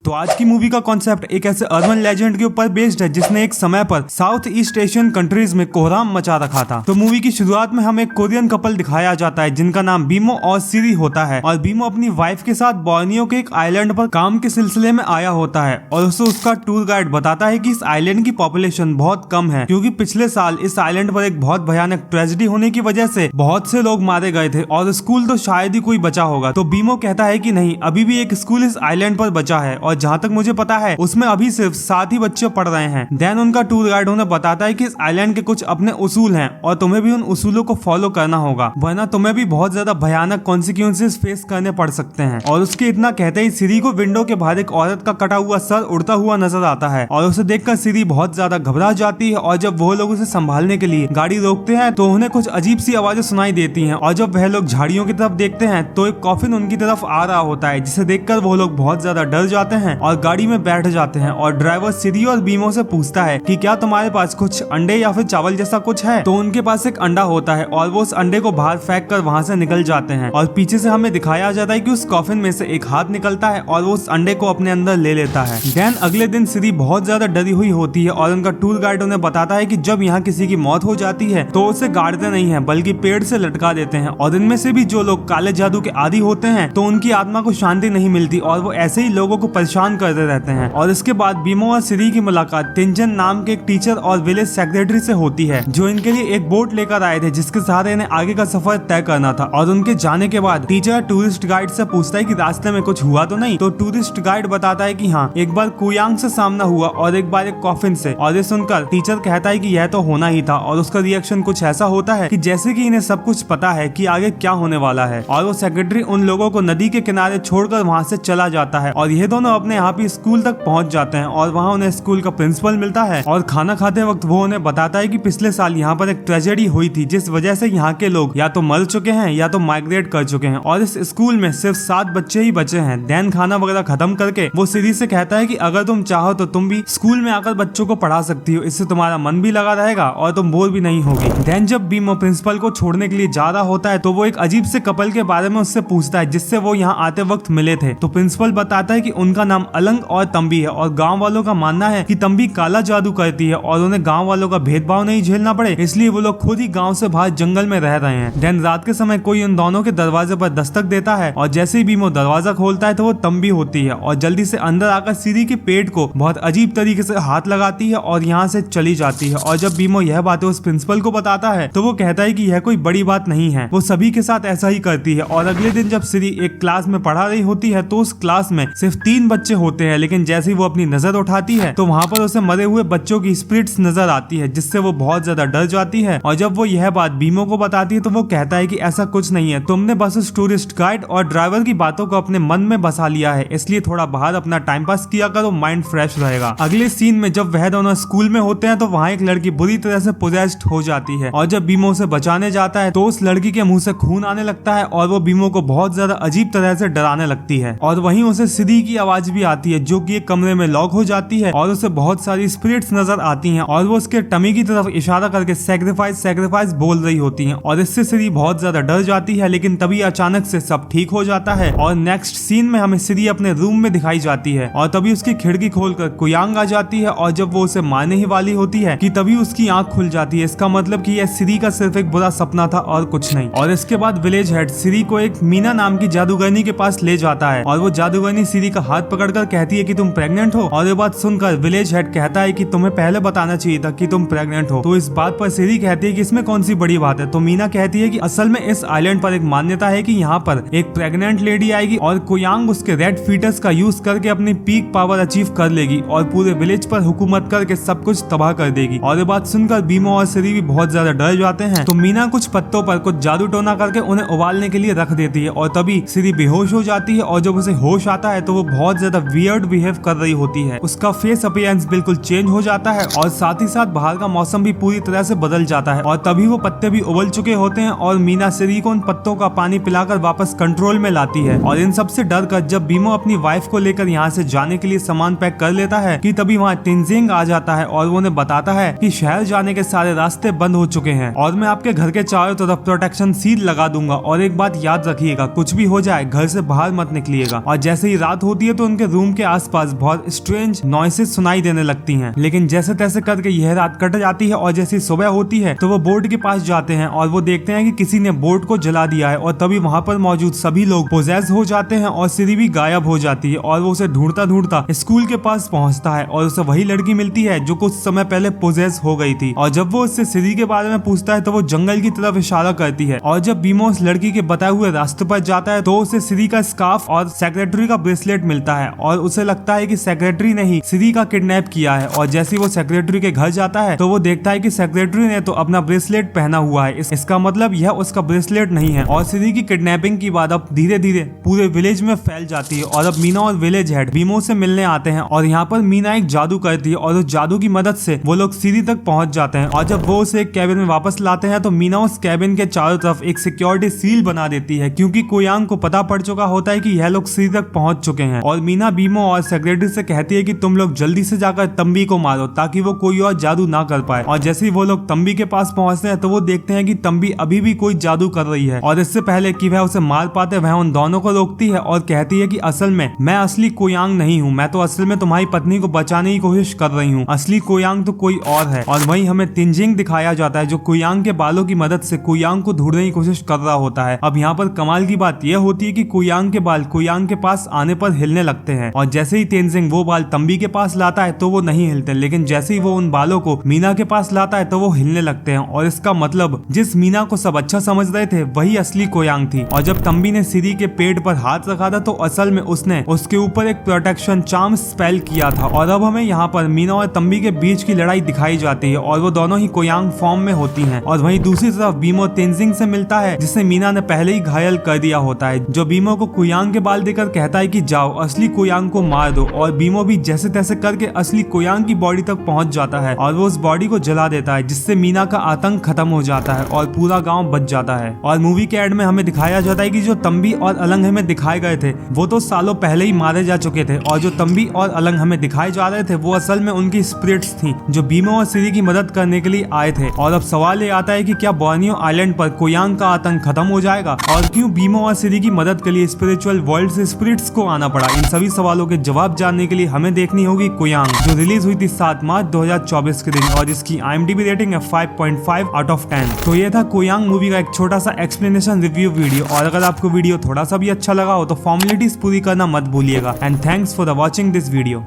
तो आज की मूवी का कॉन्सेप्ट एक ऐसे अर्बन लेजेंड के ऊपर बेस्ड है जिसने एक समय पर साउथ ईस्ट एशियन कंट्रीज में कोहराम मचा रखा था। तो मूवी की शुरुआत में हमें एक कोरियन कपल दिखाया जाता है जिनका नाम बीमो और सिरी होता है और बीमो अपनी वाइफ के साथ बोर्नियो के एक आइलैंड पर काम के सिलसिले में आया होता है और उसे उसका टूर गाइड बताता है कि इस आइलैंड की पॉपुलेशन बहुत कम है क्योंकि पिछले साल इस आइलैंड पर एक बहुत भयानक ट्रेजेडी होने की वजह से बहुत से लोग मारे गए थे और स्कूल तो शायद ही कोई बचा होगा। तो बीमो कहता है कि नहीं, अभी भी एक स्कूल इस आइलैंड पर बचा है और जहाँ तक मुझे पता है उसमें अभी सिर्फ 7 ही बच्चे पढ़ रहे हैं। देन उनका टूर गाइड उन्हें बताता है कि इस आइलैंड के कुछ अपने उसूल हैं और तुम्हें भी उन उसूलों को फॉलो करना होगा वरना तुम्हें भी बहुत ज्यादा भयानक कॉन्सिक्वेंसेस फेस करने पड़ सकते हैं। और उसके इतना कहते ही सिरी को विंडो के बाहर एक औरत का कटा हुआ सर उड़ता हुआ नजर आता है और उसे देखकर सिरी बहुत ज्यादा घबरा जाती है और जब वो लोग उसे संभालने के लिए गाड़ी रोकते हैं तो उन्हें कुछ अजीब सी आवाजें सुनाई देती हैं और जब वह लोग झाड़ियों की तरफ देखते हैं तो एक कॉफिन उनकी तरफ आ रहा होता है जिसे देखकर वो लोग बहुत ज्यादा डर जाते हैं और गाड़ी में बैठ जाते हैं। और ड्राइवर सिरी और बीमो से पूछता है कि क्या तुम्हारे पास कुछ अंडे या फिर चावल जैसा कुछ है। तो उनके पास एक अंडा होता है और वो उस अंडे को बाहर फेंक कर वहाँ से निकल जाते हैं और पीछे से हमें दिखाया जाता है कि उस कॉफिन में से एक हाथ निकलता है और वो उस अंडे को अपने अंदर ले लेता है। देन अगले दिन सिरी बहुत ज्यादा डरी हुई होती है और उनका टूर गाइड उन्हें बताता है कि जब यहाँ किसी की मौत हो जाती है तो उसे गाड़ते नहीं है बल्कि पेड़ से लटका देते हैं और इनमें से भी जो लोग काले जादू के आदी होते हैं तो उनकी आत्मा को शांति नहीं मिलती और वो ऐसे ही लोगों को परेशान करते रहते हैं। और इसके बाद बीमो और सिरी की मुलाकात तिनजन नाम के एक टीचर और विलेज सेक्रेटरी से होती है जो इनके लिए एक बोट लेकर आए थे जिसके सहारे इन्हें आगे का सफर तय करना था। और उनके जाने के बाद टीचर टूरिस्ट गाइड से पूछता है कि रास्ते में कुछ हुआ तो नहीं। तो टूरिस्ट गाइड बताता है कि हाँ, एक बार कुयांग से सामना हुआ और एक बार एक कॉफिन से। और ये सुनकर टीचर कहता है कि यह तो होना ही था और उसका रिएक्शन कुछ ऐसा होता है कि जैसे कि इन्हें सब कुछ पता है कि आगे क्या होने वाला है। और वो सेक्रेटरी उन लोगों को नदी के किनारे छोड़कर वहाँ से चला जाता है और ये दोनों अपने आप ही स्कूल तक पहुँच जाते हैं और वहाँ उन्हें स्कूल का प्रिंसिपल मिलता है और खाना खाते वक्त वो उन्हें बताता है कि पिछले साल यहाँ पर एक ट्रेजेडी हुई थी जिस वजह से यहाँ के लोग या तो मर चुके हैं या तो माइग्रेट कर चुके हैं और इस स्कूल में सिर्फ 7 बच्चे ही बचे हैं। देन खाना वगैरह खत्म करके वो सिरी से कहता है कि अगर तुम चाहो तो तुम भी स्कूल में आकर बच्चों को पढ़ा सकती हो, इससे तुम्हारा मन भी लगा रहेगा और तुम बोर भी नहीं होगी। देन जब बीमो प्रिंसिपल को छोड़ने के लिए जा रहा होता है तो वो एक अजीब से कपल के बारे में उससे पूछता है जिससे वो यहाँ आते वक्त मिले थे। तो प्रिंसिपल बताता है कि उनका नाम अलंग और तंबी है और गाँव वालों का मानना है कि तंबी काला जादू करती है और उन्हें गाँव वालों का भेदभाव नहीं झेलना पड़े इसलिए वो लोग खुद ही गाँव से बाहर जंगल में रह रहे हैं। देन रात के समय कोई उन दोनों के दरवाजे पर दस्तक देता है और जैसे ही बीमो दरवाजा खोलता है तो वो तंबी होती है और जल्दी से अंदर आकर सिरी के पेट को बहुत अजीब तरीके से हाथ लगाती है और यहाँ से चली जाती है। और जब बीमो यह बातें उस प्रिंसिपल को बताता है तो वो कहता है कि यह कोई बड़ी बात नहीं है, वो सभी के साथ ऐसा ही करती है। और अगले दिन जब सिरी एक क्लास में पढ़ा रही होती है तो उस क्लास में सिर्फ 3 बच्चे होते हैं लेकिन जैसे ही वो अपनी नजर उठाती है तो वहाँ पर उसे मरे हुए बच्चों की स्पिरिट्स नजर आती है जिससे वो बहुत ज्यादा डर जाती है। और जब वो यह बात बीमो को बताती है तो वो कहता है कि ऐसा कुछ नहीं है, तुमने बस उस टूरिस्ट गाइड और ड्राइवर की बातों को अपने मन में बसा लिया है, इसलिए थोड़ा बाहर अपना टाइम पास किया करो, माइंड फ्रेश रहेगा। अगले सीन में जब वह दोनों स्कूल में होते हैं तो वहाँ एक लड़की बुरी तरह से पोजेस्ड हो जाती है और जब बीमो उसे बचाने जाता है तो उस लड़की के मुंह से खून आने लगता है और वो बीमो को बहुत ज्यादा अजीब तरह से डराने लगती है। और वहीं उसे सिरी की आवाज भी आती है जो कि एक कमरे में लॉक हो जाती है और उसे बहुत सारी स्पिरिट्स नजर आती हैं और वो उसके टमी की तरफ इशारा करके सैक्रिफाइस सैक्रिफाइस बोल रही होती हैं और इससे सिरी बहुत ज्यादा डर जाती है। लेकिन तभी अचानक से सब ठीक हो जाता है और नेक्स्ट सीन में हमें सिरी अपने रूम में दिखाई जाती है और तभी उसकी खिड़की खोलकर कुयांग आ जाती है और जब वो उसे मारने ही वाली होती है कि तभी उसकी आंख खुल जाती है। इसका मतलब कि यह सिरी का सिर्फ एक बुरा सपना था और कुछ नहीं। और इसके बाद विलेज हेड सिरी को एक मीना नाम की जादूगरनी के पास ले जाता है और वो जादूगरनी सिरी का हाथ पकड़कर कहती है कि तुम प्रेग्नेंट हो। और ये बात सुनकर विलेज हेड कहता है कि तुम्हें पहले बताना चाहिए था कि तुम प्रेग्नेंट हो। तो इस बात पर सिरी कहती है कि इसमें कौन सी बड़ी बात है। तो मीना कहती है कि असल में इस आइलैंड पर एक मान्यता है कि यहाँ पर एक प्रेग्नेंट लेडी आएगी और कुयांग उसके रेड फीटस का यूज करके अपनी पीक पावर अचीव कर लेगी और पूरे विलेज पर हुकूमत करके सब कुछ तबाह कर देगी। और ये बात सुनकर बीमो और सिरी भी बहुत ज्यादा डर जाते हैं। तो मीना कुछ पत्तों पर कुछ जादू टोना करके उन्हें उबालने के लिए रख देती है और तभी सिरी बेहोश हो जाती है और जब उसे होश आता है तो वो बहुत ज्यादा वियर्ड बिहेव कर रही होती है। उसका फेस अपीयरेंस बिल्कुल चेंज हो जाता है और साथ ही साथ बाहर का मौसम भी पूरी तरह से बदल जाता है और तभी वो पत्ते भी उबल चुके होते हैं और मीना सिरी को उन पत्तों का पानी पिलाकर वापस कंट्रोल में लाती है। और इन सब से डर कर जब बीमो अपनी वाइफ को लेकर यहाँ से जाने के लिए सामान पैक कर लेता है कि तभी वहाँ टिनजिंग आ जाता है और वो उन्हें बताता है कि शहर जाने के सारे रास्ते बंद हो चुके हैं और मैं आपके घर के चारों तरफ प्रोटेक्शन सील लगा दूंगा और एक बात याद रखिएगा, कुछ भी हो जाए घर से बाहर मत निकलिएगा। और जैसे ही रात होती है तो उनके कोयांग के रूम के आसपास बहुत स्ट्रेंज नॉइसेस सुनाई देने लगती हैं। लेकिन जैसे तैसे करके यह रात कट जाती है और जैसी सुबह होती है तो वो बोर्ड के पास जाते हैं और वो देखते हैं कि किसी ने बोर्ड को जला दिया है। और तभी वहाँ पर मौजूद सभी लोग पोजेस हो जाते हैं और सिरी भी गायब हो जाती है। और वो उसे ढूंढता ढूंढता स्कूल के पास पहुंचता है और उसे वही लड़की मिलती है जो कुछ समय पहले पोजेस हो गई थी। और जब वो उससे सिरी के बारे में पूछता है तो वो जंगल की तरफ इशारा करती है। और जब बीमो उस लड़की के बताए हुए रास्ते पर जाता है तो उसे सिरी का स्कार्फ और सेक्रेटरी का ब्रेसलेट मिलता है और उसे लगता है कि सेक्रेटरी ने ही सिरी का किडनैप किया है। और जैसे ही वो सेक्रेटरी के घर जाता है तो वो देखता है कि सेक्रेटरी ने तो अपना ब्रेसलेट पहना हुआ है। इसका मतलब यह उसका ब्रेसलेट नहीं है। और सिरी की किडनैपिंग की बात अब धीरे धीरे पूरे विलेज में फैल जाती है और अब मीना और विलेज हेड बीमो से मिलने आते हैं। और यहाँ पर मीना एक जादू करती है और उस जादू की मदद से वो लोग सिरी तक पहुंच जाते हैं। और जब वो उसे एक कैबिन में वापस लाते हैं तो मीना उस कैबिन के चारों तरफ एक सिक्योरिटी सील बना देती है, क्योंकि कोयांग को पता पड़ चुका होता है कि यह लोग सिरी तक पहुंच चुके हैं। और मीना बीमो और सेक्रेटरी से कहती है कि तुम लोग जल्दी से जाकर तंबी को मारो ताकि वो कोई और जादू ना कर पाए। और जैसे ही वो लोग तंबी के पास पहुंचते हैं तो वो देखते हैं कि तंबी अभी भी कोई जादू कर रही है। और इससे पहले कि वह उसे मार पाते वह उन दोनों को रोकती है और कहती है कि असल में मैं असली कोयांग नहीं हूँ, मैं तो असल में तुम्हारी पत्नी को बचाने की कोशिश कर रही हूँ, असली कोयांग तो कोई और है। और वहीं हमें तेंजिंग दिखाया जाता है जो कोयांग के बालों की मदद से कोयांग को ढूंढने की कोशिश कर रहा होता है। अब यहाँ पर कमाल की बात यह होती है कि कोयांग के बाल कोयांग के पास आने पर हिलने लगते हैं। और जैसे ही तेंजिंग वो बाल तंबी के पास लाता है तो वो नहीं हिलते, लेकिन जैसे ही वो उन बालों को मीना के पास लाता है तो वो हिलने लगते हैं। और इसका मतलब जिस मीना को सब अच्छा समझ रहे थे वही असली कोयांग थी। और जब तंबी ने सिरी के पेट पर हाथ रखा था तो असल में उसने उसके ऊपर एक प्रोटेक्शन चार्म स्पेल किया था। और अब हमें यहाँ पर मीना और तंबी के बीच की लड़ाई दिखाई जाती है और वो दोनों ही कोयांग फॉर्म में होती हैं। और वहीं दूसरी तरफ बीमो तेंजिंग से मिलता है जिसे मीना ने पहले ही घायल कर दिया होता है, जो बीमो को कोयांग के बाल देकर कहता है कि जाओ असली कोयांग को मार दो। और बीमो भी जैसे तैसे करके असली कोयांग की बॉडी तक पहुंच जाता है और वो उस बॉडी को जला देता है, जिससे मीना का आतंक खत्म हो जाता है और पूरा गांव बच जाता है। और मूवी के एड में हमें दिखाया जाता है कि जो तंबी और अलंग हमें दिखाए गए थे वो तो सालों पहले ही मारे जा चुके थे, और जो तंबी और अलंग हमें दिखाए जा रहे थे वो असल में उनकी स्पिरिट्स थी जो बीमो और सिरी की मदद करने के लिए आए थे। और अब सवाल ये आता है कि क्या बोर्नियो आइलैंड पर कोयांग का आतंक खत्म हो जाएगा, और क्यों बीमो और सिरी की मदद के लिए स्पिरिचुअल वर्ल्ड से स्पिरिट्स को आना पड़ा। इन सभी सवालों के जवाब जानने के लिए हमें देखनी होगी कोयांग, जो रिलीज हुई थी 7 मार्च 2024 के दिन और जिसकी IMDb रेटिंग है 5.5 आउट ऑफ 10। तो ये था कोयांग मूवी का एक छोटा सा एक्सप्लेनेशन रिव्यू वीडियो। और अगर आपको वीडियो थोड़ा सा भी अच्छा लगा हो तो फॉर्मेलिटीज पूरी करना मत भूलिएगा। And thanks for the watching this video.